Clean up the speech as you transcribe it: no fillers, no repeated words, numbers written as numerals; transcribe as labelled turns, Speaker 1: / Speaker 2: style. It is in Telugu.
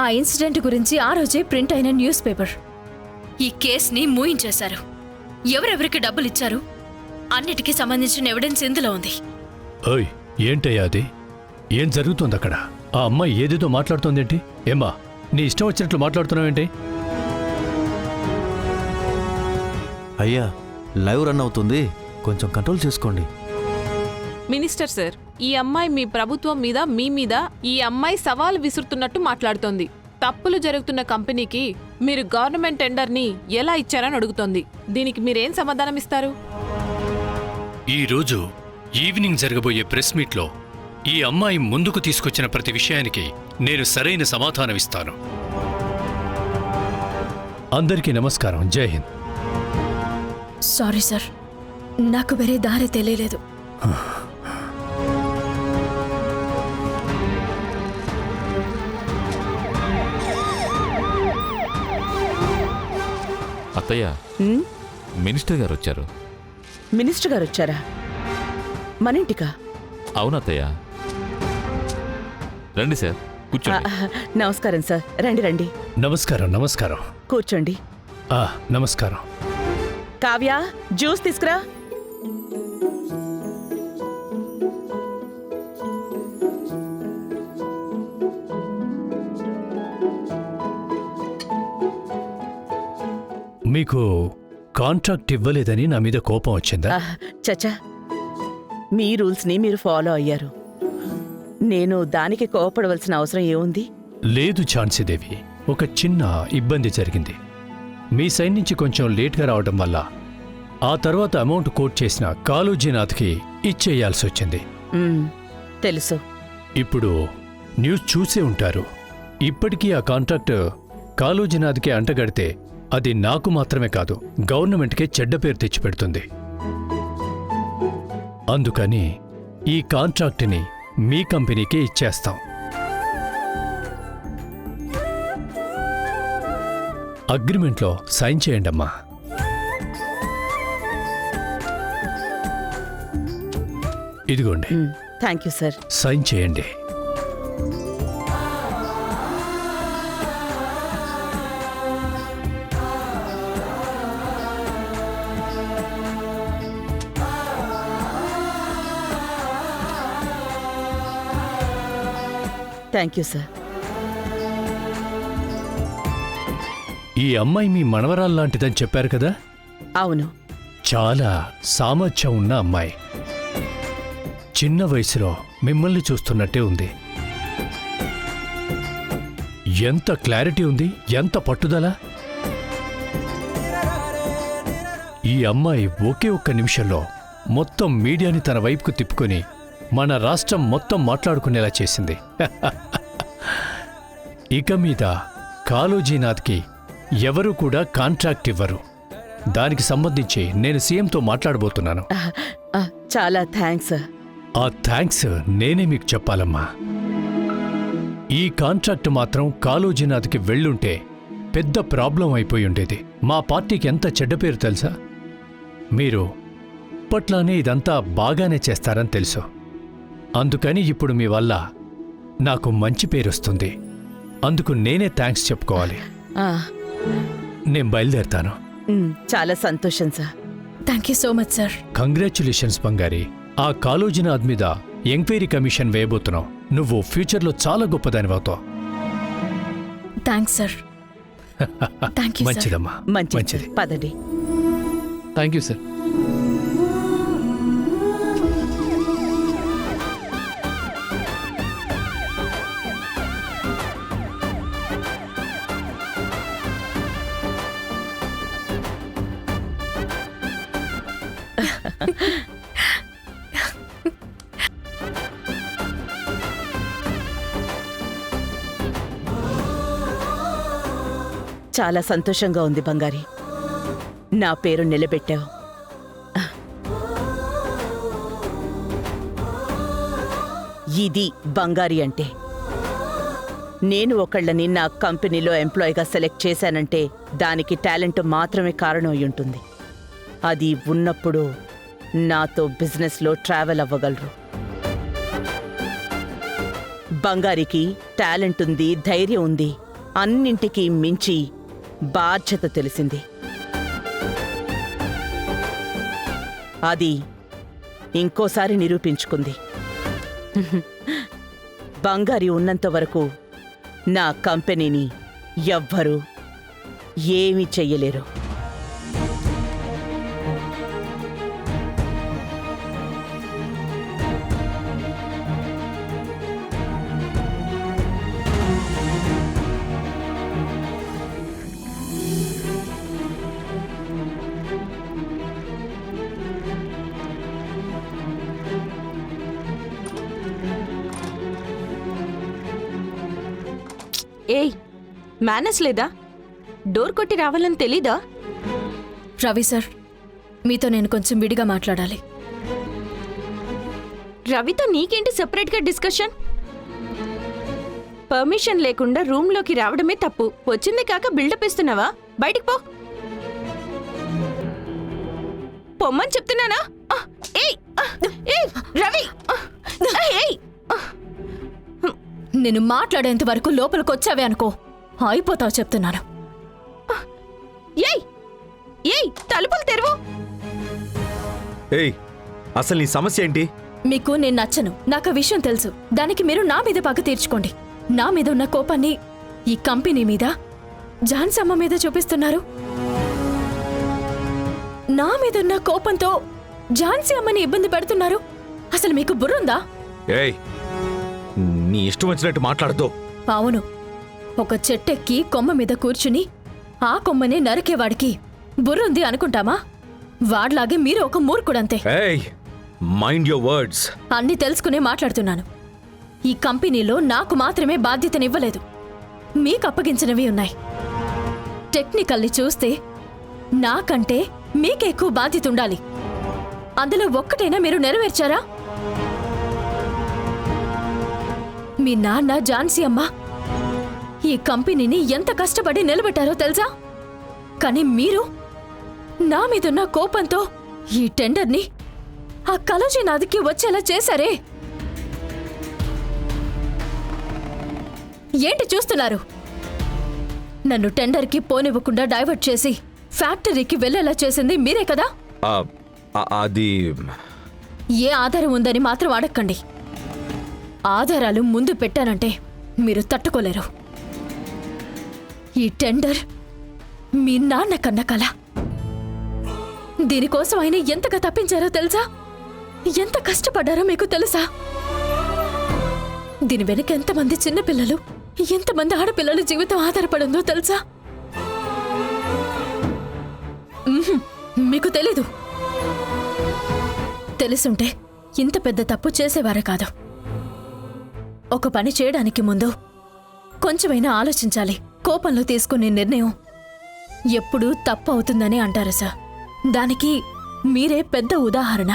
Speaker 1: ఆ ఇన్సిడెంట్ గురించి ఆ రోజే ప్రింట్ అయిన న్యూస్ పేపర్. ఈ కేసుని మూయించేశారు. ఎవరెవరికి డబ్బులిచ్చారు అన్నిటికీ సంబంధించిన ఎవిడెన్స్ ఇందులో ఉంది.
Speaker 2: ఓయ్, ఏంటయ్యా అది? ఏం జరుగుతుంది అక్కడ? ఆ అమ్మాయి ఏదేదో మాట్లాడుతోందేంటి? ఏమ్మా, నీ ఇష్టం వచ్చినట్లు మాట్లాడుతున్నావేంటి?
Speaker 3: అయ్యా, లైవ్ రన్ అవుతుంది, కొంచెం కంట్రోల్ చేసుకోండి.
Speaker 4: మినిస్టర్ సార్, ఈ అమ్మాయి మీ ప్రభుత్వం మీద, మీ మీద ఈ అమ్మాయి సవాల్ విసురుతున్నట్టు మాట్లాడుతోంది. తప్పులు జరుగుతున్న కంపెనీకి మీరు గవర్నమెంట్ టెండర్ని ఎలా ఇచ్చారని అడుగుతోంది. దీనికి మీరేం సమాధానం ఇస్తారు?
Speaker 2: ఈరోజు ఈవినింగ్ జరగబోయే ప్రెస్ మీట్లో ఈ అమ్మాయి ముందుకు తీసుకొచ్చిన ప్రతి విషయానికి నేను సరైన సమాధానమిస్తాను. అందరికీ నమస్కారం. జై హింద్.
Speaker 1: సారీ సార్, నాకు వేరే దారి తెలియలేదు.
Speaker 5: అత్తయ్య, మినిస్టర్ గారు వచ్చారు.
Speaker 6: మినిస్టర్ గారు వచ్చారా? మన ఇంటికా?
Speaker 5: అవునత్తయ్య, రండి సార్, కూర్చోండి.
Speaker 6: నమస్కారం సార్, రండి రండి.
Speaker 2: నమస్కారం. నమస్కారం.
Speaker 6: కూర్చోండి.
Speaker 2: నమస్కారం.
Speaker 6: కావ్య, జ్యూస్ తీసుకురా.
Speaker 2: మీకు కాంట్రాక్ట్ ఇవ్వలేదని నా మీద కోపం వచ్చిందా?
Speaker 6: చచ్చా, మీ రూల్స్ని మీరు ఫాలో అయ్యారు. నేను దానికి కోపడవలసిన అవసరం ఏముంది?
Speaker 2: లేదు ఝాన్సీదేవి, ఒక చిన్న ఇబ్బంది జరిగింది. మీ సైడ్ నుంచి కొంచెం లేట్గా రావడం వల్ల ఆ తర్వాత అమౌంట్ కోట్ చేసిన కాళోజీనాథ్కి ఇచ్చేయాల్సి వచ్చింది.
Speaker 6: తెలుసు.
Speaker 2: ఇప్పుడు న్యూస్ చూసే ఉంటారు. ఇప్పటికీ ఆ కాంట్రాక్ట్ కాళోజీనాథ్కి అంటగడితే అది నాకు మాత్రమే కాదు, గవర్నమెంట్కే చెడ్డ పేరు తెచ్చిపెడుతుంది. అందుకని ఈ కాంట్రాక్ట్ని మీ కంపెనీకే ఇచ్చేస్తాం. అగ్రిమెంట్లో సైన్ చేయండమ్మా. ఇదిగోండి,
Speaker 6: థ్యాంక్ యూ సార్.
Speaker 2: సైన్ చేయండి.
Speaker 6: Thank you sir.
Speaker 2: ఈ అమ్మాయి మీ మనవరాల్లాంటిదని చెప్పారు కదా?
Speaker 6: అవును.
Speaker 2: చాలా సామర్థ్యం ఉన్న అమ్మాయి. చిన్న వయసులో మిమ్మల్ని చూస్తున్నట్టే ఉంది. ఎంత క్లారిటీ ఉంది, ఎంత పట్టుదల! ఈ అమ్మాయి ఒకే ఒక్క నిమిషంలో మొత్తం మీడియాని తన వైపుకు తిప్పుకొని మన రాష్ట్రం మొత్తం మాట్లాడుకునేలా చేసింది. ఇక మీద కాళోజీనాథ్కి ఎవరూ కూడా కాంట్రాక్ట్ ఇవ్వరు. దానికి సంబంధించి నేను సీఎంతో మాట్లాడబోతున్నాను.
Speaker 6: చాలా థ్యాంక్స్.
Speaker 2: ఆ థ్యాంక్స్ నేనే మీకు చెప్పాలమ్మా. ఈ కాంట్రాక్ట్ మాత్రం కాళోజీనాథ్కి వెళ్ళుంటే పెద్ద ప్రాబ్లం అయిపోయి ఉండేది. మా పార్టీకి ఎంత చెడ్డ పేరు తెలుసా? మీరు ఇప్పట్లానే ఇదంతా బాగానే చేస్తారని తెలుసు. అందుకని ఇప్పుడు మీ వల్ల నాకు మంచి పేరొస్తుంది. అందుకు నేనే థ్యాంక్స్ చెప్పుకోవాలి. నేను బయలుదేరుతాను.
Speaker 6: చాలా సంతోషం sir.
Speaker 1: Thank you so much sir.
Speaker 2: Congratulations బంగారి. ఆ కాళోజీనాథ్ మీద ఎంక్వైరీ కమిషన్ వేయబోతున్నావు. నువ్వు ఫ్యూచర్లో చాలా గొప్పదానివవుతావు.
Speaker 1: Thanks sir. Thank you.
Speaker 2: మంచిదమ్మా,
Speaker 6: మంచిది. పదండి.
Speaker 7: Thank you sir.
Speaker 6: చాలా సంతోషంగా ఉంది బంగారి. నా పేరు నిలబెట్టావు. ఇది బంగారి అంటే. నేను ఒకళ్ళని నా కంపెనీలో ఎంప్లాయీగా సెలెక్ట్ చేశానంటే దానికి టాలెంట్ మాత్రమే కారణం అయి ఉంటుంది. అది ఉన్నప్పుడు నాతో బిజినెస్లో ట్రావెల్ అవ్వగలరు. బంగారికి టాలెంట్ ఉంది, ధైర్యం ఉంది, అన్నింటికీ మించి బాధ్యత తెలిసింది. అది ఇంకోసారి నిరూపించుకుంది. బంగారి ఉన్నంత వరకు నా కంపెనీని ఎవ్వరూ ఏమీ చెయ్యలేరు.
Speaker 8: ఏయ్, మేనస్ లేదా? డోర్ కొట్టి రావాలని తెలీదా?
Speaker 1: రవి సార్, మీతో నేను కొంచెం విడిగా మాట్లాడాలి.
Speaker 8: రవితో నీకేంటి సెపరేట్గా డిస్కషన్? పర్మిషన్ లేకుండా రూమ్లోకి రావడమే తప్పు. వచ్చింది కాక బిల్డప్ ఇస్తున్నావా? బయటికి పో. పొమ్మని చెప్తున్నానా? ఏయ్, ఏయ్, రవి, ఏయ్.
Speaker 1: నేను మాట్లాడేంత వరకు లోపలికొచ్చావే అనుకో, అయిపోతావు చెప్తున్నాను.
Speaker 8: ఏయ్, ఏయ్, తలుపులు తెరువు.
Speaker 3: ఏయ్, అసలు నీ సమస్య ఏంటి?
Speaker 1: మీకు నేను నచ్చను, నాకు ఆ విషయం తెలుసు. దానికి మీరు నా మీద పగ తీర్చుకోండి. నా మీద ఉన్న కోపాన్ని ఈ కంపెనీ మీద, ఝాన్సీ అమ్మ మీద చూపిస్తున్నారు. నా మీద ఉన్న కోపంతో ఝాన్సీ అమ్మని ఇబ్బంది పెడుతున్నారు. అసలు మీకు బుర్రుందా?
Speaker 3: ఏయ్, నీ ఇష్టం వచ్చినట్టు మాట్లాడదు.
Speaker 1: అవును, ఒక చెట్టెక్కి కొమ్మ మీద కూర్చుని ఆ కొమ్మనే నరికేవాడికి బుర్రుంది అనుకుంటామా? వాడ్లాగే మీరు ఒక మూర్ఖుడంతే.
Speaker 3: ఏయ్, మైండ్ యువర్ వర్డ్స్.
Speaker 1: అన్నీ తెలుసుకునే మాట్లాడుతున్నాను. ఈ కంపెనీలో నాకు మాత్రమే బాధ్యతనివ్వలేదు, మీకు అప్పగించినవి ఉన్నాయి. టెక్నికల్ని చూస్తే నాకంటే మీకే ఎక్కువ బాధ్యత ఉండాలి. అందులో ఒక్కటైనా మీరు నెరవేర్చారా? మీ నాన్న ఝాన్సీ అమ్మ ఈ కంపెనీని ఎంత కష్టపడి నిలబెట్టారో తెలుసా? కానీ మీరు నా మీదున్న కోపంతో ఈ టెండర్ని ఆ కలోజీ నాదికి వచ్చేలా చేశారే. ఏంటి చూస్తున్నారు? నన్ను టెండర్కి పోనివ్వకుండా డైవర్ట్ చేసి ఫ్యాక్టరీకి వెళ్ళేలా చేసింది మీరే కదా?
Speaker 3: అది
Speaker 1: ఏ ఆధారం ఉందని మాత్రం అడగండి. ఆధారాలు ముందు పెట్టానంటే మీరు తట్టుకోలేరు. ఈ టెండర్ మీ నాన్న కన్న కల. దీనికోసం ఆయన ఎంతగా తప్పించారో తెలుసా? ఎంత కష్టపడ్డారో మీకు తెలుసా? దీని వెనుక ఎంతమంది చిన్నపిల్లలు, ఎంతమంది ఆడపిల్లల జీవితం ఆధారపడిందో తెలుసా? మీకు తెలీదు. తెలుసుంటే ఇంత పెద్ద తప్పు చేసేవారే కాదు. ఒక పని చేయడానికి ముందు కొంచెమైనా ఆలోచించాలి. కోపంలో తీసుకునే నిర్ణయం ఎప్పుడూ తప్పు అవుతుందని అంటారు సార్. దానికి మీరే పెద్ద ఉదాహరణ.